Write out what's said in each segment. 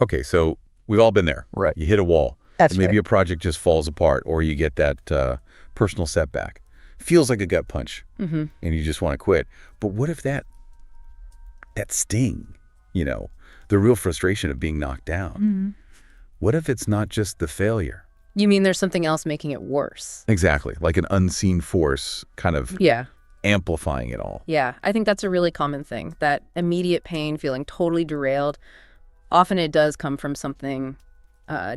Okay, so we've all been there. Right. You hit a wall. That's and maybe right. a project just falls apart, or you get that personal setback. Feels like a gut punch, and you just want to quit. But what if that sting, the real frustration of being knocked down, what if it's not just the failure? You mean there's something else making it worse? Exactly, like an unseen force kind of amplifying it all. Yeah, I think that's a really common thing, that immediate pain, feeling totally derailed. Often it does come from something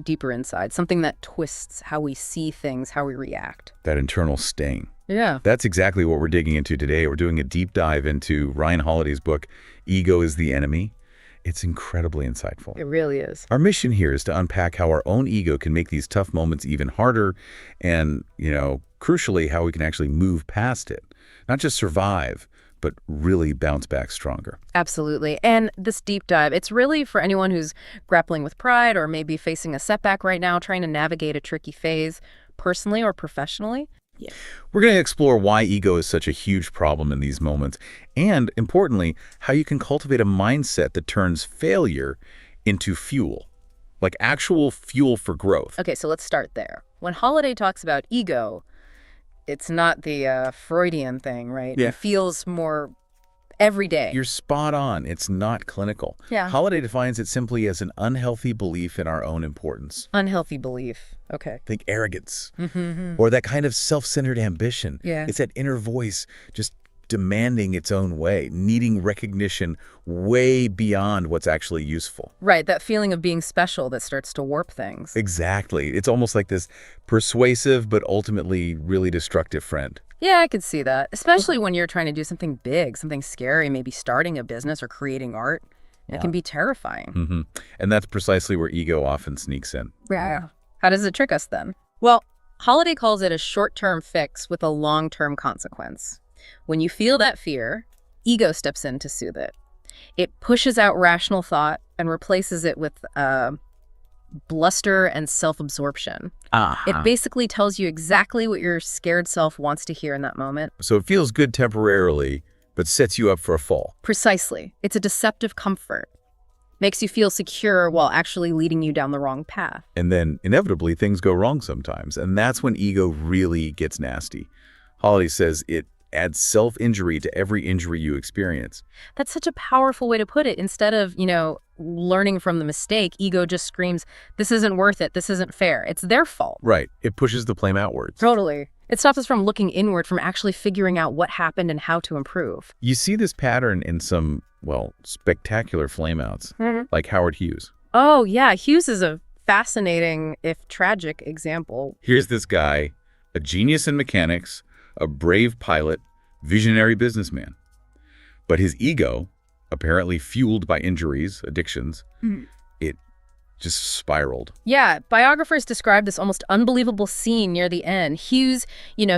deeper inside, something that twists how we see things, how we react. That internal sting. Yeah. That's exactly what we're digging into today. We're doing a deep dive into Ryan Holiday's book, Ego is the Enemy. It's incredibly insightful. It really is. Our mission here is to unpack how our own ego can make these tough moments even harder and, crucially, how we can actually move past it. Not just survive, but really bounce back stronger. Absolutely. And this deep dive, it's really for anyone who's grappling with pride or maybe facing a setback right now, trying to navigate a tricky phase, personally or professionally. Yeah. We're going to explore why ego is such a huge problem in these moments, and importantly, how you can cultivate a mindset that turns failure into fuel, like actual fuel for growth. Okay, so let's start there. When Holiday talks about ego, it's not the Freudian thing, right? Yeah. It feels more everyday. You're spot on. It's not clinical. Yeah. Holiday defines it simply as an unhealthy belief in our own importance. Unhealthy belief. Okay. Think arrogance, or that kind of self-centered ambition. Yeah. It's that inner voice just demanding its own way, needing recognition way beyond what's actually useful. Right, that feeling of being special that starts to warp things. Exactly. It's almost like this persuasive but ultimately really destructive friend. Yeah, I could see that, especially when you're trying to do something big, something scary, maybe starting a business or creating art. It can be terrifying. And that's precisely where ego often sneaks in. Yeah. How does it trick us then? Well, Holiday calls it a short-term fix with a long-term consequence. When you feel that fear, ego steps in to soothe it. It pushes out rational thought and replaces it with bluster and self-absorption. It basically tells you exactly what your scared self wants to hear in that moment. So it feels good temporarily, but sets you up for a fall. Precisely. It's a deceptive comfort. Makes you feel secure while actually leading you down the wrong path. And then, inevitably, things go wrong sometimes. And that's when ego really gets nasty. Holiday says it adds self-injury to every injury you experience. That's such a powerful way to put it. Instead of, learning from the mistake, ego just screams, this isn't worth it, this isn't fair. It's their fault. Right. It pushes the blame outwards. Totally. It stops us from looking inward, from actually figuring out what happened and how to improve. You see this pattern in some, spectacular flameouts, like Howard Hughes. Oh, yeah. Hughes is a fascinating, if tragic, example. Here's this guy, a genius in mechanics, a brave pilot, visionary businessman. But his ego, apparently fueled by injuries, addictions, it just spiraled. Yeah, biographers describe this almost unbelievable scene near the end. Hughes,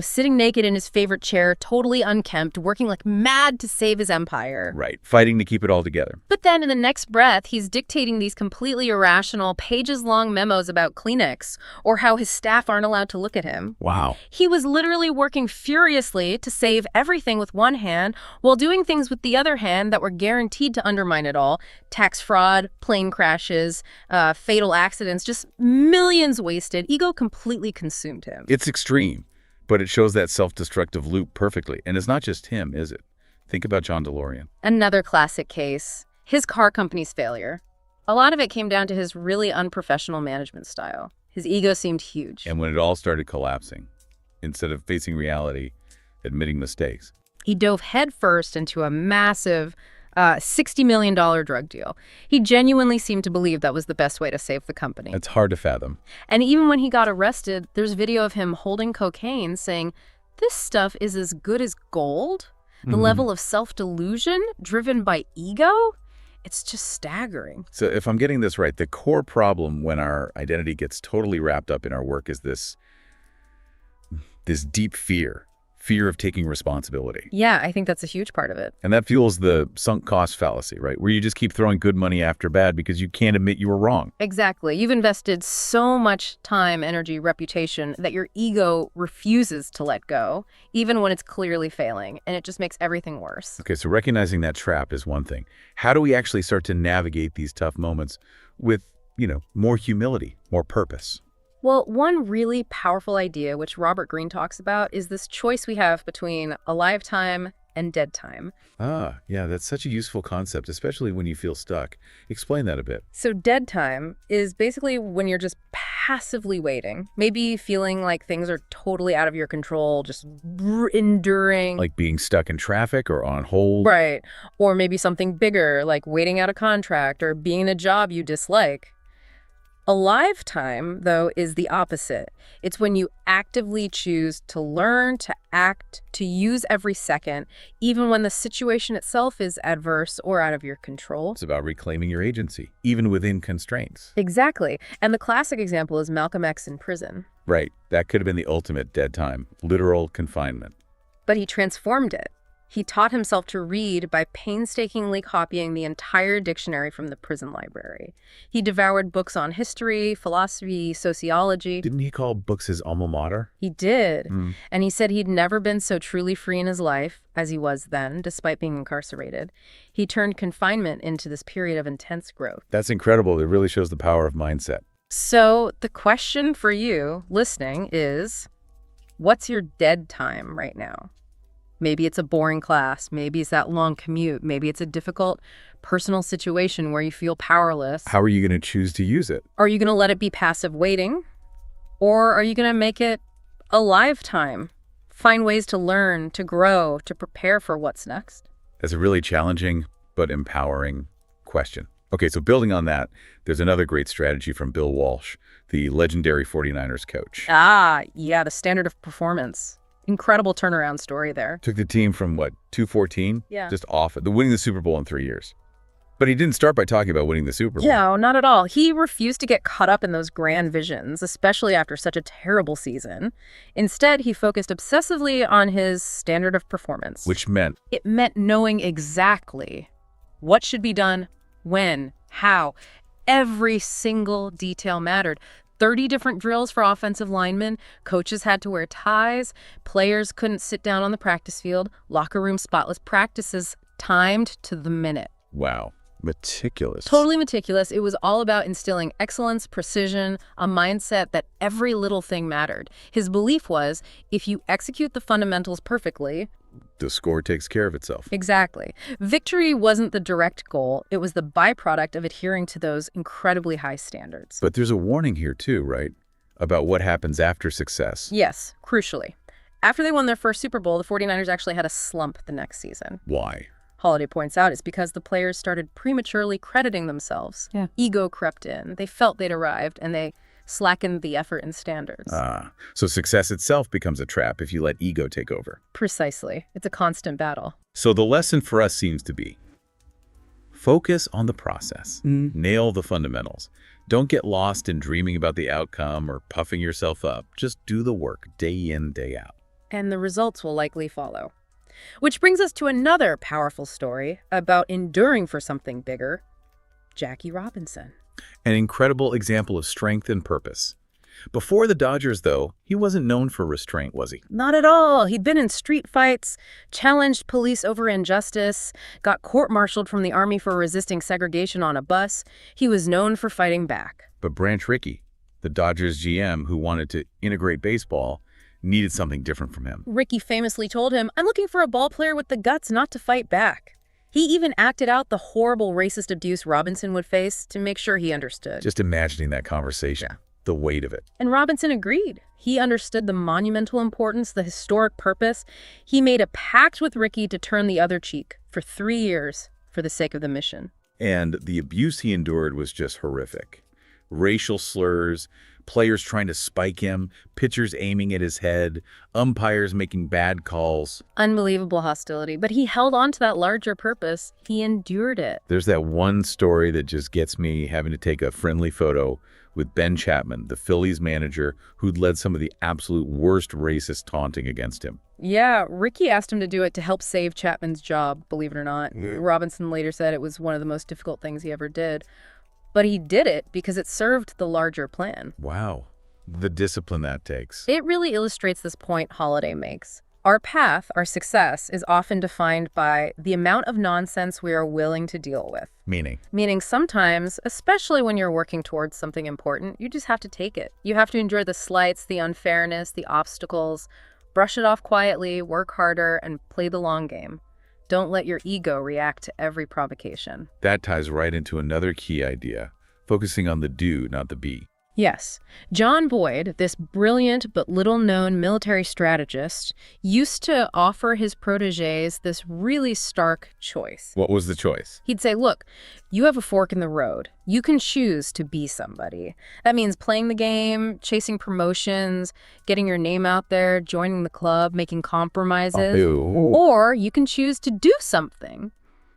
sitting naked in his favorite chair, totally unkempt, working like mad to save his empire. Right, fighting to keep it all together. But then in the next breath, he's dictating these completely irrational, pages-long memos about Kleenex or how his staff aren't allowed to look at him. Wow. He was literally working furiously to save everything with one hand while doing things with the other hand that were guaranteed to undermine it all. Tax fraud, plane crashes, fatal accidents, just millions wasted. Ego completely consumed him. It's extreme, but it shows that self-destructive loop perfectly. And it's not just him, is it? Think about John DeLorean. Another classic case, his car company's failure. A lot of it came down to his really unprofessional management style. His ego seemed huge. And when it all started collapsing, instead of facing reality, admitting mistakes. He dove headfirst into a massive $60 million drug deal. He genuinely seemed to believe that was the best way to save the company. It's hard to fathom. And even when he got arrested, there's video of him holding cocaine saying, this stuff is as good as gold. The level of self-delusion driven by ego, it's just staggering. So if I'm getting this right, the core problem when our identity gets totally wrapped up in our work is this deep fear fear of taking responsibility. Yeah, I think that's a huge part of it. And that fuels the sunk cost fallacy, right? Where you just keep throwing good money after bad because you can't admit you were wrong. Exactly. You've invested so much time, energy, reputation that your ego refuses to let go, even when it's clearly failing, and it just makes everything worse. Okay, so recognizing that trap is one thing. How do we actually start to navigate these tough moments with, more humility, more purpose? Well, one really powerful idea, which Robert Greene talks about, is this choice we have between alive time and dead time. Ah, yeah, that's such a useful concept, especially when you feel stuck. Explain that a bit. So dead time is basically when you're just passively waiting, maybe feeling like things are totally out of your control, just enduring. Like being stuck in traffic or on hold. Right. Or maybe something bigger, like waiting out a contract or being in a job you dislike. Alive time, though, is the opposite. It's when you actively choose to learn, to act, to use every second, even when the situation itself is adverse or out of your control. It's about reclaiming your agency, even within constraints. Exactly. And the classic example is Malcolm X in prison. Right. That could have been the ultimate dead time, literal confinement. But he transformed it. He taught himself to read by painstakingly copying the entire dictionary from the prison library. He devoured books on history, philosophy, sociology. Didn't he call books his alma mater? He did. And he said he'd never been so truly free in his life as he was then, despite being incarcerated. He turned confinement into this period of intense growth. That's incredible. It really shows the power of mindset. So the question for you listening is, what's your dead time right now? Maybe it's a boring class. Maybe it's that long commute. Maybe it's a difficult personal situation where you feel powerless. How are you going to choose to use it? Are you going to let it be passive waiting? Or are you going to make it a live time? Find ways to learn, to grow, to prepare for what's next? That's a really challenging but empowering question. Okay, so building on that, there's another great strategy from Bill Walsh, the legendary 49ers coach. Yeah, the standard of performance. Incredible turnaround story there. Took the team from, 214? Yeah. Just off the winning the Super Bowl in 3 years. But he didn't start by talking about winning the Super Bowl. No, not at all. He refused to get caught up in those grand visions, especially after such a terrible season. Instead, he focused obsessively on his standard of performance. Which meant? It meant knowing exactly what should be done, when, how. Every single detail mattered. 30 different drills for offensive linemen. Coaches had to wear ties. Players couldn't sit down on the practice field. Locker room spotless practices timed to the minute. Wow. Meticulous. Totally meticulous. It was all about instilling excellence, precision, a mindset that every little thing mattered. His belief was, if you execute the fundamentals perfectly, the score takes care of itself. Exactly. Victory wasn't the direct goal. It was the byproduct of adhering to those incredibly high standards. But there's a warning here too, right? About what happens after success. Yes, crucially. After they won their first Super Bowl, the 49ers actually had a slump the next season. Why? Holiday points out it's because the players started prematurely crediting themselves. Yeah. Ego crept in. They felt they'd arrived, and they slackened the effort and standards. So success itself becomes a trap if you let ego take over. Precisely. It's a constant battle. So the lesson for us seems to be, focus on the process. Nail the fundamentals. Don't get lost in dreaming about the outcome or puffing yourself up. Just do the work day in, day out. And the results will likely follow. Which brings us to another powerful story about enduring for something bigger. Jackie Robinson. An incredible example of strength and purpose. Before the Dodgers, though, he wasn't known for restraint, was he? Not at all. He'd been in street fights, challenged police over injustice, got court-martialed from the Army for resisting segregation on a bus. He was known for fighting back. But Branch Rickey, the Dodgers GM who wanted to integrate baseball, needed something different from him. Rickey famously told him, "I'm looking for a ball player with the guts not to fight back." He even acted out the horrible racist abuse Robinson would face to make sure he understood. Just imagining that conversation, the weight of it. And Robinson agreed. He understood the monumental importance, the historic purpose. He made a pact with Rickey to turn the other cheek for 3 years for the sake of the mission. And the abuse he endured was just horrific. Racial slurs, players trying to spike him, pitchers aiming at his head, umpires making bad calls. Unbelievable hostility. But he held on to that larger purpose. He endured it. There's that one story that just gets me having to take a friendly photo with Ben Chapman, the Phillies manager who'd led some of the absolute worst racist taunting against him. Yeah, Ricky asked him to do it to help save Chapman's job, believe it or not. Robinson later said it was one of the most difficult things he ever did. But he did it because it served the larger plan. Wow. The discipline that takes. It really illustrates this point Holiday makes. Our path, our success, is often defined by the amount of nonsense we are willing to deal with. Meaning Sometimes, especially when you're working towards something important, you just have to take it. You have to endure the slights, the unfairness, the obstacles, brush it off quietly, work harder, and play the long game. Don't let your ego react to every provocation. That ties right into another key idea, focusing on the do, not the be. Yes. John Boyd, this brilliant but little-known military strategist, used to offer his protégés this really stark choice. What was the choice? He'd say, look, you have a fork in the road. You can choose to be somebody. That means playing the game, chasing promotions, getting your name out there, joining the club, making compromises. Or you can choose to do something.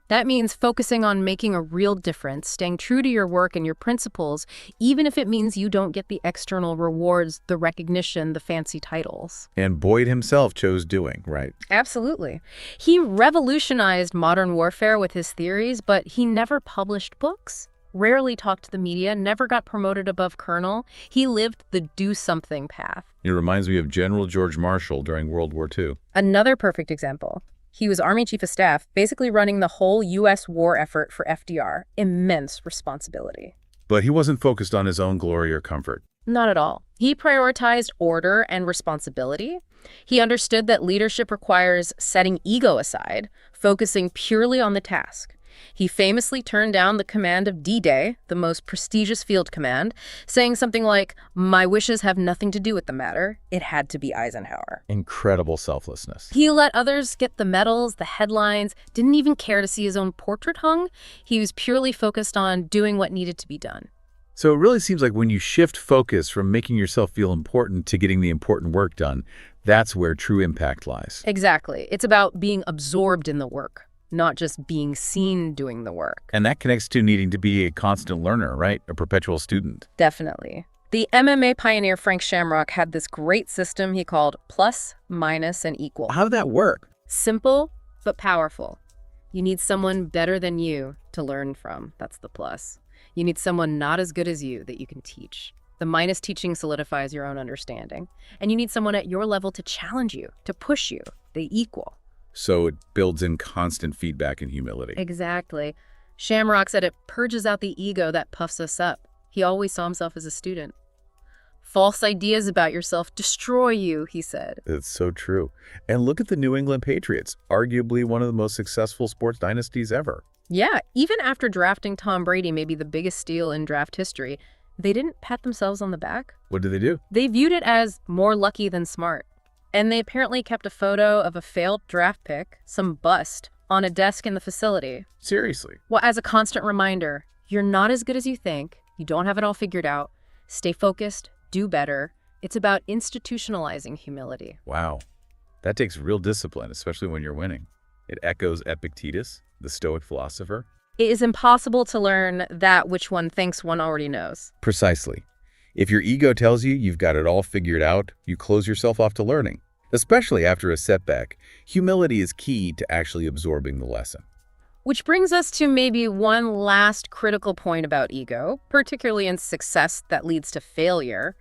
That means focusing on making a real difference, staying true to your work and your principles, even if it means you don't get the external rewards, the recognition, the fancy titles. And Boyd himself chose doing, right? Absolutely. He revolutionized modern warfare with his theories, but he never published books, rarely talked to the media, never got promoted above colonel. He lived the do-something path. It reminds me of General George Marshall during World War II. Another perfect example. He was Army Chief of Staff, basically running the whole U.S. war effort for FDR. Immense responsibility. But he wasn't focused on his own glory or comfort. Not at all. He prioritized order and responsibility. He understood that leadership requires setting ego aside, focusing purely on the task. He famously turned down the command of D-Day, the most prestigious field command, saying something like, "My wishes have nothing to do with the matter. It had to be Eisenhower." Incredible selflessness. He let others get the medals, the headlines, didn't even care to see his own portrait hung. He was purely focused on doing what needed to be done. So it really seems like when you shift focus from making yourself feel important to getting the important work done, that's where true impact lies. Exactly. It's about being absorbed in the work, not just being seen doing the work. And that connects to needing to be a constant learner, right? A perpetual student. Definitely. The MMA pioneer Frank Shamrock had this great system he called plus, minus, and equal. How did that work? Simple, but powerful. You need someone better than you to learn from. That's the plus. You need someone not as good as you that you can teach. The minus teaching solidifies your own understanding. And you need someone at your level to challenge you, to push you. The equal. So it builds in constant feedback and humility. Exactly. Shamrock said it purges out the ego that puffs us up. He always saw himself as a student. False ideas about yourself destroy you, he said. It's so true. And look at the New England Patriots, arguably one of the most successful sports dynasties ever. Yeah, even after drafting Tom Brady, maybe the biggest steal in draft history, they didn't pat themselves on the back. What did they do? They viewed it as more lucky than smart. And they apparently kept a photo of a failed draft pick, some bust, on a desk in the facility. Seriously? Well, as a constant reminder, you're not as good as you think. You don't have it all figured out. Stay focused, do better. It's about institutionalizing humility. Wow. That takes real discipline, especially when you're winning. It echoes Epictetus, the Stoic philosopher. It is impossible to learn that which one thinks one already knows. Precisely. If your ego tells you you've got it all figured out, you close yourself off to learning. Especially after a setback, humility is key to actually absorbing the lesson. Which brings us to maybe one last critical point about ego, particularly in success that leads to failure: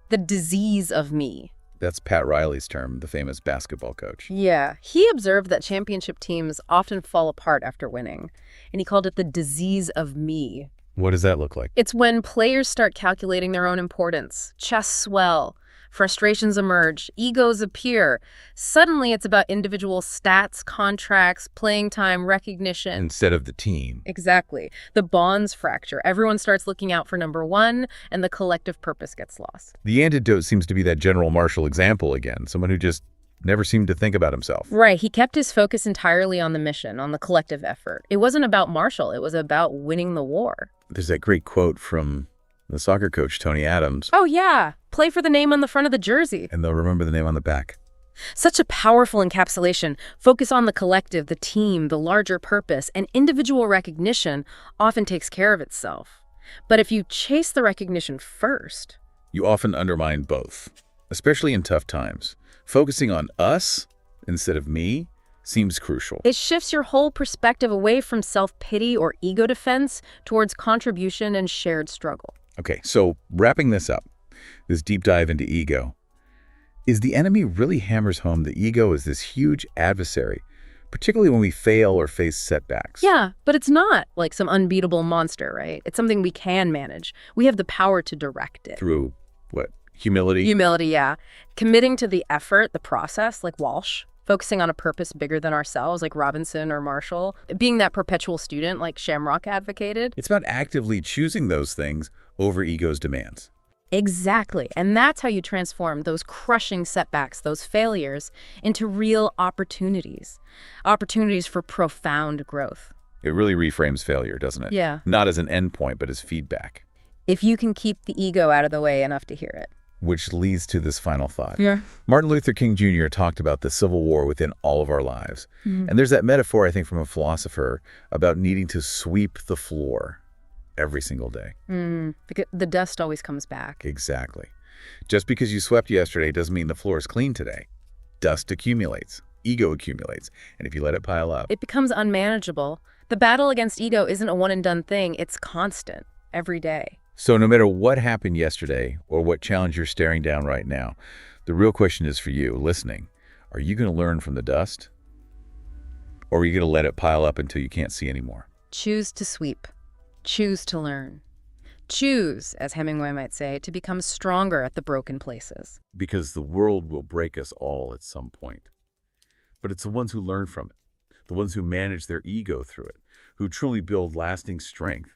the disease of me. That's Pat Riley's term, the famous basketball coach. Yeah, he observed that championship teams often fall apart after winning, and he called it the disease of me. What does that look like? It's when players start calculating their own importance, chests swell, frustrations emerge, egos appear. Suddenly it's about individual stats, contracts, playing time, recognition. Instead of the team. Exactly. The bonds fracture. Everyone starts looking out for number one, and the collective purpose gets lost. The antidote seems to be that General Marshall example again, someone who just never seemed to think about himself. Right. He kept his focus entirely on the mission, on the collective effort. It wasn't about Marshall. It was about winning the war. There's that great quote from the soccer coach, Tony Adams. Oh, yeah. Play for the name on the front of the jersey. And they'll remember the name on the back. Such a powerful encapsulation. Focus on the collective, the team, the larger purpose, and individual recognition often takes care of itself. But if you chase the recognition first, You often undermine both, especially in tough times. Focusing on us instead of me seems crucial. it shifts your whole perspective away from self-pity or ego defense towards contribution and shared struggle. Okay, so wrapping this up, this deep dive into ego, is the enemy really hammers home the ego is this huge adversary, particularly when we fail or face setbacks. Yeah, but it's not like some unbeatable monster, right? It's something we can manage. We have the power to direct it. Through what? Humility? Humility, yeah. Committing to the effort, the process, like Walsh. Focusing on a purpose bigger than ourselves, like Robinson or Marshall. Being that perpetual student, like Shamrock advocated. It's about actively choosing those things over ego's demands. Exactly. And that's how you transform those crushing setbacks, those failures, into real opportunities. Opportunities for profound growth. It really reframes failure, doesn't it? Yeah. Not as an endpoint, but as feedback. If you can keep the ego out of the way enough to hear it. Which leads to this final thought. Yeah. Martin Luther King Jr. talked about the Civil War within all of our lives. And there's that metaphor, I think, from a philosopher about needing to sweep the floor every single day. Because the dust always comes back. Exactly. Just because you swept yesterday doesn't mean the floor is clean today. Dust accumulates. Ego accumulates. And if you let it pile up, It becomes unmanageable. The battle against ego isn't a one-and-done thing. It's constant, every day. So no matter what happened yesterday or what challenge you're staring down right now, the real question is for you, listening. Are you going to learn from the dust? Or are you going to let it pile up until you can't see anymore? Choose to sweep. Choose to learn. Choose, as Hemingway might say, to become stronger at the broken places. Because the world will break us all at some point. But it's the ones who learn from it, the ones who manage their ego through it, who truly build lasting strength.